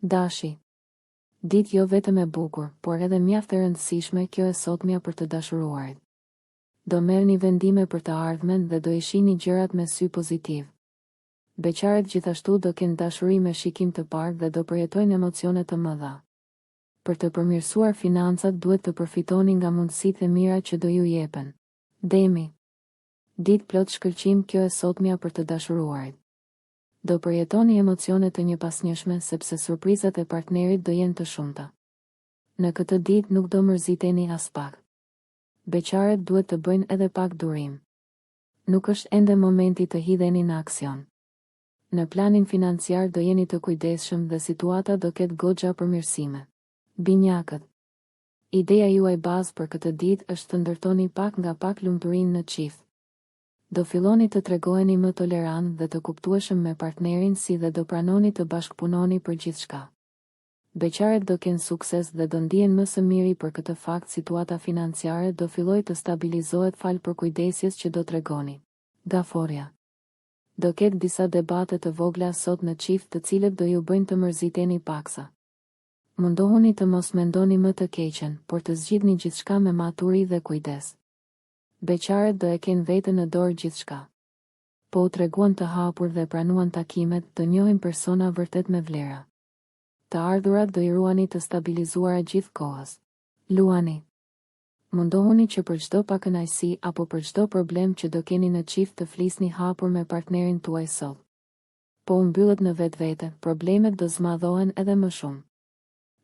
Dashi. Ditë jo vetëm e bukur, por edhe mjaft e rëndësishme kjo e sotmja për të dashuruarit. Do merrni vendime për të ardhmen dhe do i shihni gjërat me sy pozitiv. Beqaret gjithashtu do kenë dashuri me shikim të parë dhe do përjetojnë emocione të mëdha. Për të përmirësuar financat duhet të përfitoni nga mundësitë e mira që do ju jepen. Demi. Ditë plot shkëlqim kjo e sotmja për të dashuruarit. Do përjetoni emocione të njëpasnjëshme sepse surprizat e partnerit do jenë të shumta. Në këtë ditë nuk do mërziteni as pak. Beqaret duhet të bëjnë edhe pak durim. Nuk është ende momenti të hidheni në aksion. Në planin financiar do jeni të kujdesshëm dhe situata do ketë goxha përmirësime. Binjakët. Ideja juaj bazë për këtë ditë është të ndërtoni pak nga pak lumturinë në çift. Do filloni të tregoheni më tolerant dhe të kuptueshëm me partnerin si dhe do pranoni të bashkëpunoni për gjithçka. Beqaret do kenë sukses dhe do ndihen më së miri për këtë fakt situata financiare do fillojë të stabilizohet fal për kujdesjes që do tregoni. Gaforja. Do ketë disa debate të vogla sot në çift të cilët do ju bëjnë të mërziteni paksa. Mundohuni të mos mendoni më të keqen, por të zgjidhni gjithçka me maturi dhe kujdes. Beqaret do e kenë veten në dorë gjithçka. Po u treguan të hapur dhe pranuan takimet, të njohin persona vërtet me vlera. Të ardhurat do i ruani të stabilizuara gjithë kohës. Luani. Mundohuni që për çdo pakënaqësi apo për çdo problem që do keni në çift të flisni hapur me partnerin tuaj sot. Po u mbyllet në vetvete, problemet do zmadhohen edhe më shumë.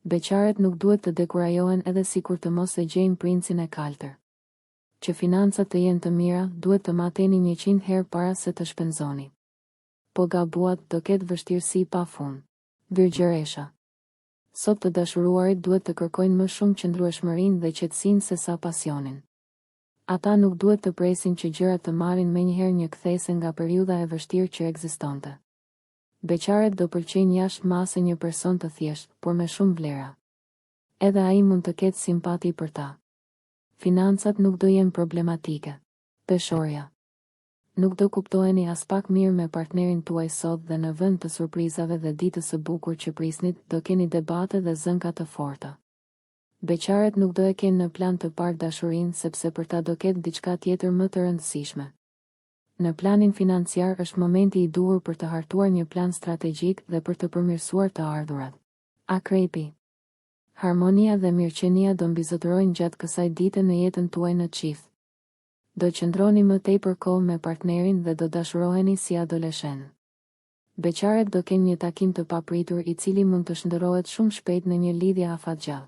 Beqaret nuk duhet të dekurajohen edhe sikur të mos e gjejnë princin e kaltër. Që financat të jenë të mira, duhet të mateni 100 herë para se të shpenzoni. Po gabuat do ketë vështirësi pa fund. Virgjëresha. Sot të dashuruarit duhet të kërkojnë më shumë qëndrueshmërinë dhe qetësinë se sa pasionin. Ata nuk duhet të presin që gjërat të marrin menjëherë një kthese nga periudha e vështirë që ekzistonte. Beqaret do pëlqejnë jashtë mase një person të thjeshtë, por me shumë vlera. Edhe ai mund të ketë simpati për ta. Financat nuk do jenë problematike. Peshorja. Nuk do kuptoheni as pak mirë me partnerin tuaj sot dhe në vend të surprizave dhe ditës së bukur që prisnit, do keni debate dhe zënka të forta. Beqaret nuk do e kenë në plan të parë dashurinë sepse për ta do ketë diçka tjetër më të rëndësishme. Në planin financiar është momenti i duhur për të hartuar një plan strategjik dhe për të përmirësuar të ardhurat. Akrepi. Harmonia dhe mirëqenia do mbizotërojnë gjatë kësaj dite në jetën tuaj në çift. Do qëndroni më tepër kohë me partnerin dhe do dashuroheni si adoleshent. Beqaret do kenë një takim të papritur i cili mund të shndërrohet shumë shpejt në një lidhje afatgjallë.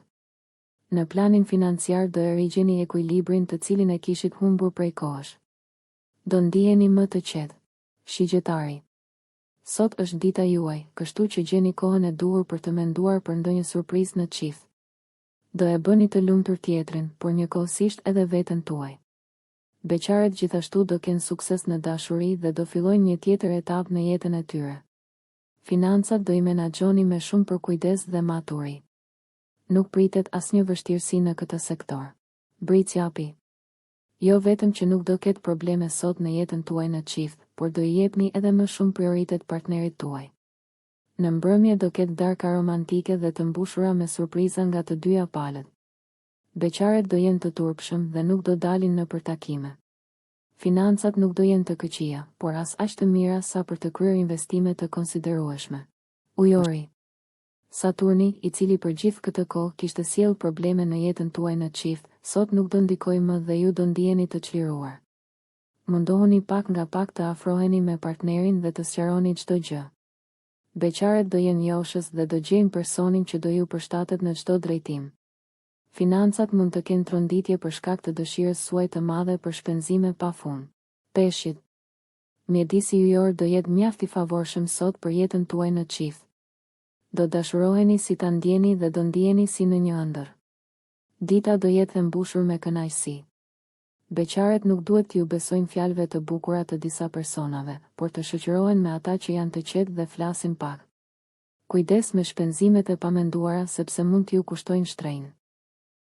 Në planin financiar do e rigjeni ekuilibrin të cilin e kishit humbur prej kohësh. Do ndiheni më të qetë. Shigjetari. Sot është dita juaj, kështu që gjeni kohën e duhur për të menduar për ndonjë surprizë në çift. Do e bëni të lumtur tjetrin, por njëkohësisht edhe veten tuaj. Beqaret gjithashtu do kenë sukses në dashuri dhe do fillojnë një tjetër etapë në jetën e tyre. Financat do i menaxhoni me shumë përkujdes dhe maturi. Nuk pritet asnjë vështirësi në këtë sektor. Britsjapi. Jo vetëm që nuk do ketë probleme sot në jetën tuaj në çift, por do i jepni edhe më shumë prioritet partnerit tuaj. Në mbrëmje do ketë darka romantike dhe të mbushura me surpriza nga të dyja palët. Beqaret do jenë të turpshëm dhe nuk do dalin në përtakime. Financat nuk do jenë të këqija, por as aq të mira sa për të kryer investime të konsiderueshme. Ujori. Saturni, i cili për gjithë këtë kohë kishte sjellë probleme në jetën tuaj në çift, sot nuk do ndikojë më dhe ju do ndiheni të çliruar. Mundohuni pak nga pak të afroheni me partnerin dhe të sqaroni çdo gjë. Beqaret do jenë joshës dhe do gjejnë personin që do ju përshtatet në çdo drejtim. Financat mund të kenë tronditje për shkak të dëshirës suaj të madhe për shpenzime pafund. Peshqit. Mjedisi yjor do jetë mjaft i favorshëm sot për jetën tuaj në çift. Do dashuroheni si ta ndjeni dhe do ndiheni si në një ëndër. Dita do jetë e mbushur me kënaqësi. Beqaret nuk duhet t'ju besojnë fjalëve të bukura të disa personave, por të shoqërohen me ata që janë të qetë dhe flasin pak. Kujdes me shpenzimet e pamenduara sepse mund t'ju kushtojnë shtrenjtë.